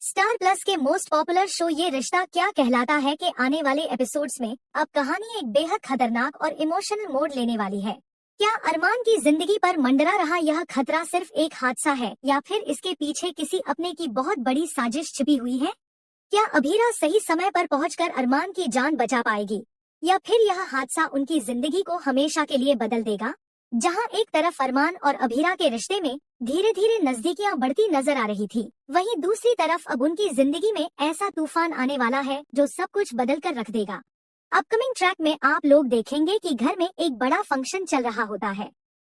Star plus के most popular show ये रिश्ता क्या कहलाता है के आने वाले एपिसोड्स में अब कहानी एक बेहद खतरनाक और इमोशनल मोड़ लेने वाली है। क्या अरमान की जिंदगी पर मंडरा रहा यह खतरा सिर्फ एक हादसा है या फिर इसके पीछे किसी अपने की बहुत बड़ी साजिश छिपी हुई है? क्या अभीरा सही समय पर पहुंचकर अरमान की जान बचा पाएगी या फिर यह हादसा उनकी जिंदगी को हमेशा के लिए बदल देगा? जहां एक तरफ अरमान और अभीरा के रिश्ते में धीरे धीरे नजदीकियां बढ़ती नजर आ रही थी, वहीं दूसरी तरफ अब उनकी जिंदगी में ऐसा तूफान आने वाला है जो सब कुछ बदल कर रख देगा। अपकमिंग ट्रैक में आप लोग देखेंगे कि घर में एक बड़ा फंक्शन चल रहा होता है।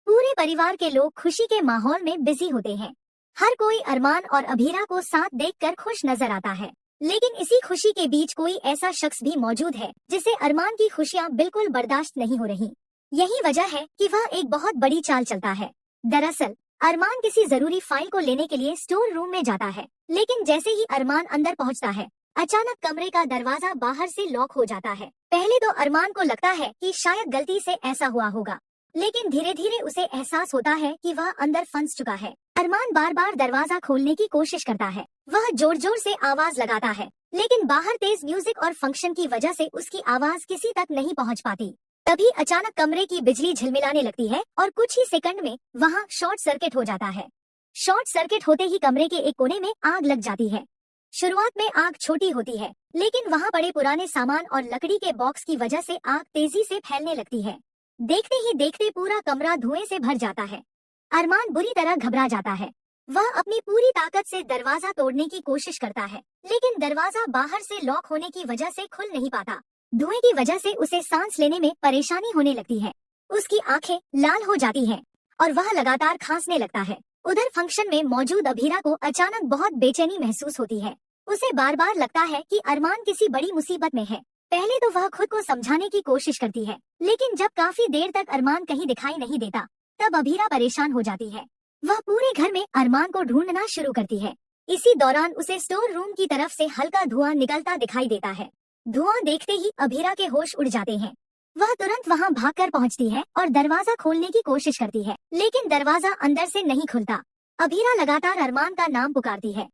पूरे परिवार के लोग खुशी के माहौल में बिजी होते हैं। हर कोई अरमान और अभीरा को साथ देखकर खुश नजर आता है, लेकिन इसी खुशी के बीच कोई ऐसा शख्स भी मौजूद है जिसे अरमान की खुशियाँ बिल्कुल बर्दाश्त नहीं हो रही। यही वजह है कि वह एक बहुत बड़ी चाल चलता है। दरअसल अरमान किसी जरूरी फाइल को लेने के लिए स्टोर रूम में जाता है, लेकिन जैसे ही अरमान अंदर पहुंचता है, अचानक कमरे का दरवाजा बाहर से लॉक हो जाता है। पहले तो अरमान को लगता है कि शायद गलती से ऐसा हुआ होगा, लेकिन धीरे धीरे उसे एहसास होता है कि वह अंदर फंस चुका है। अरमान बार बार दरवाजा खोलने की कोशिश करता है, वह जोर जोर से आवाज लगाता है, लेकिन बाहर तेज म्यूजिक और फंक्शन की वजह से उसकी आवाज किसी तक नहीं पहुंच पाती। तभी अचानक कमरे की बिजली झिलमिलाने लगती है और कुछ ही सेकंड में वहां शॉर्ट सर्किट हो जाता है। शॉर्ट सर्किट होते ही कमरे के एक कोने में आग लग जाती है। शुरुआत में आग छोटी होती है, लेकिन वहां पड़े पुराने सामान और लकड़ी के बॉक्स की वजह से आग तेजी से फैलने लगती है। देखते ही देखते पूरा कमरा धुएं से भर जाता है। अरमान बुरी तरह घबरा जाता है। वह अपनी पूरी ताकत से दरवाजा तोड़ने की कोशिश करता है, लेकिन दरवाजा बाहर से लॉक होने की वजह से खुल नहीं पाता। धुएं की वजह से उसे सांस लेने में परेशानी होने लगती है। उसकी आंखें लाल हो जाती हैं और वह लगातार खांसने लगता है। उधर फंक्शन में मौजूद अभीरा को अचानक बहुत बेचैनी महसूस होती है। उसे बार बार लगता है कि अरमान किसी बड़ी मुसीबत में है। पहले तो वह खुद को समझाने की कोशिश करती है, लेकिन जब काफी देर तक अरमान कहीं दिखाई नहीं देता, तब अभीरा परेशान हो जाती है। वह पूरे घर में अरमान को ढूंढना शुरू करती है। इसी दौरान उसे स्टोर रूम की तरफ से हल्का धुआं निकलता दिखाई देता है। धुआं देखते ही अभीरा के होश उड़ जाते हैं। वह तुरंत वहां भागकर पहुंचती है और दरवाजा खोलने की कोशिश करती है, लेकिन दरवाजा अंदर से नहीं खुलता। अभीरा लगातार अरमान का नाम पुकारती है।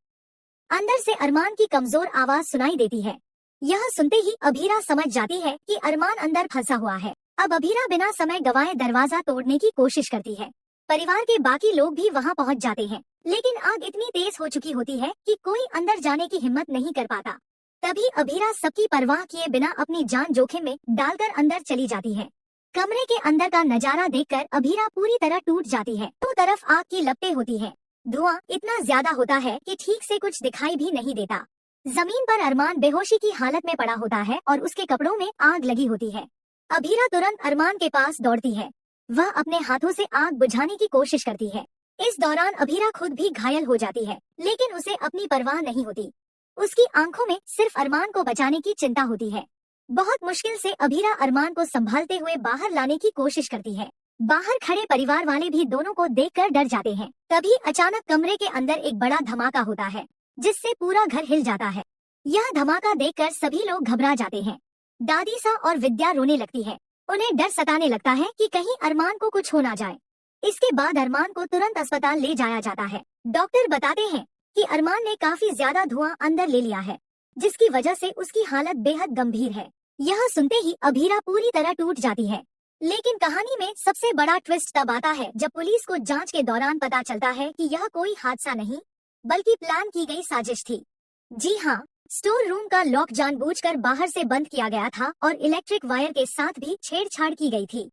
अंदर से अरमान की कमजोर आवाज सुनाई देती है। यह सुनते ही अभीरा समझ जाती है कि अरमान अंदर फंसा हुआ है। अब अभीरा बिना समय गंवाए दरवाजा तोड़ने की कोशिश करती है। परिवार के बाकी लोग भी वहां पहुंच जाते हैं, लेकिन आग इतनी तेज हो चुकी होती है कि कोई अंदर जाने की हिम्मत नहीं कर पाता। तभी अभीरा सबकी परवाह किए बिना अपनी जान जोखिम में डालकर अंदर चली जाती है। कमरे के अंदर का नजारा देखकर अभीरा पूरी तरह टूट जाती है। दो तरफ आग की लपटें होती हैं। धुआं इतना ज्यादा होता है कि ठीक से कुछ दिखाई भी नहीं देता। जमीन पर अरमान बेहोशी की हालत में पड़ा होता है और उसके कपड़ों में आग लगी होती है। अभीरा तुरंत अरमान के पास दौड़ती है। वह अपने हाथों से आग बुझाने की कोशिश करती है। इस दौरान अभीरा खुद भी घायल हो जाती है, लेकिन उसे अपनी परवाह नहीं होती। उसकी आंखों में सिर्फ अरमान को बचाने की चिंता होती है। बहुत मुश्किल से अभीरा अरमान को संभालते हुए बाहर लाने की कोशिश करती है। बाहर खड़े परिवार वाले भी दोनों को देखकर डर जाते हैं। तभी अचानक कमरे के अंदर एक बड़ा धमाका होता है, जिससे पूरा घर हिल जाता है। यह धमाका देखकर सभी लोग घबरा जाते हैं। दादी सा और विद्या रोने लगती है। उन्हें डर सताने लगता है कि कहीं अरमान को कुछ हो ना जाए। इसके बाद अरमान को तुरंत अस्पताल ले जाया जाता है। डॉक्टर बताते हैं कि अरमान ने काफी ज्यादा धुआं अंदर ले लिया है, जिसकी वजह से उसकी हालत बेहद गंभीर है। यह सुनते ही अभीरा पूरी तरह टूट जाती है। लेकिन कहानी में सबसे बड़ा ट्विस्ट तब आता है जब पुलिस को जांच के दौरान पता चलता है कि यह कोई हादसा नहीं, बल्कि प्लान की गई साजिश थी। जी हाँ, स्टोर रूम का लॉक जानबूझकर बाहर से बंद किया गया था और इलेक्ट्रिक वायर के साथ भी छेड़छाड़ की गई थी।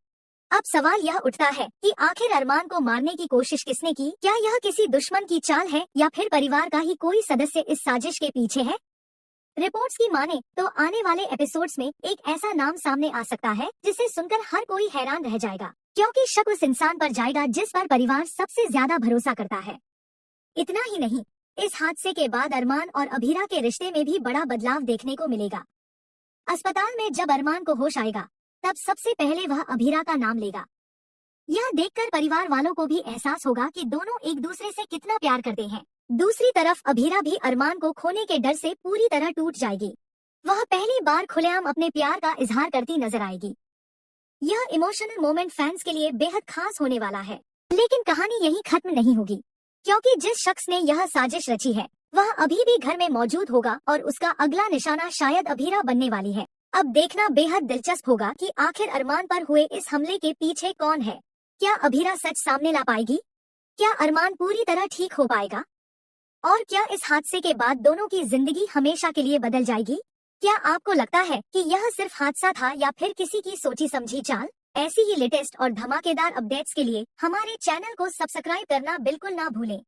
अब सवाल यह उठता है कि आखिर अरमान को मारने की कोशिश किसने की? क्या यह किसी दुश्मन की चाल है या फिर परिवार का ही कोई सदस्य इस साजिश के पीछे है? रिपोर्ट्स की माने तो आने वाले एपिसोड्स में एक ऐसा नाम सामने आ सकता है जिसे सुनकर हर कोई हैरान रह जाएगा, क्योंकि शक उस इंसान पर जाएगा जिस पर परिवार सबसे ज्यादा भरोसा करता है। इतना ही नहीं, इस हादसे के बाद अरमान और अभीरा के रिश्ते में भी बड़ा बदलाव देखने को मिलेगा। अस्पताल में जब अरमान को होश आएगा, तब सबसे पहले वह अभीरा का नाम लेगा। यह देखकर परिवार वालों को भी एहसास होगा कि दोनों एक दूसरे से कितना प्यार करते हैं। दूसरी तरफ अभीरा भी अरमान को खोने के डर से पूरी तरह टूट जाएगी। वह पहली बार खुलेआम अपने प्यार का इजहार करती नजर आएगी। यह इमोशनल मोमेंट फैंस के लिए बेहद खास होने वाला है। लेकिन कहानी यहीं खत्म नहीं होगी, क्योंकि जिस शख्स ने यह साजिश रची है वह अभी भी घर में मौजूद होगा और उसका अगला निशाना शायद अभीरा बनने वाली है। अब देखना बेहद दिलचस्प होगा कि आखिर अरमान पर हुए इस हमले के पीछे कौन है। क्या अभीरा सच सामने ला पाएगी? क्या अरमान पूरी तरह ठीक हो पाएगा? और क्या इस हादसे के बाद दोनों की जिंदगी हमेशा के लिए बदल जाएगी? क्या आपको लगता है कि यह सिर्फ हादसा था या फिर किसी की सोची समझी चाल? ऐसी ही लेटेस्ट और धमाकेदार अपडेट्स के लिए हमारे चैनल को सब्सक्राइब करना बिल्कुल ना भूलें।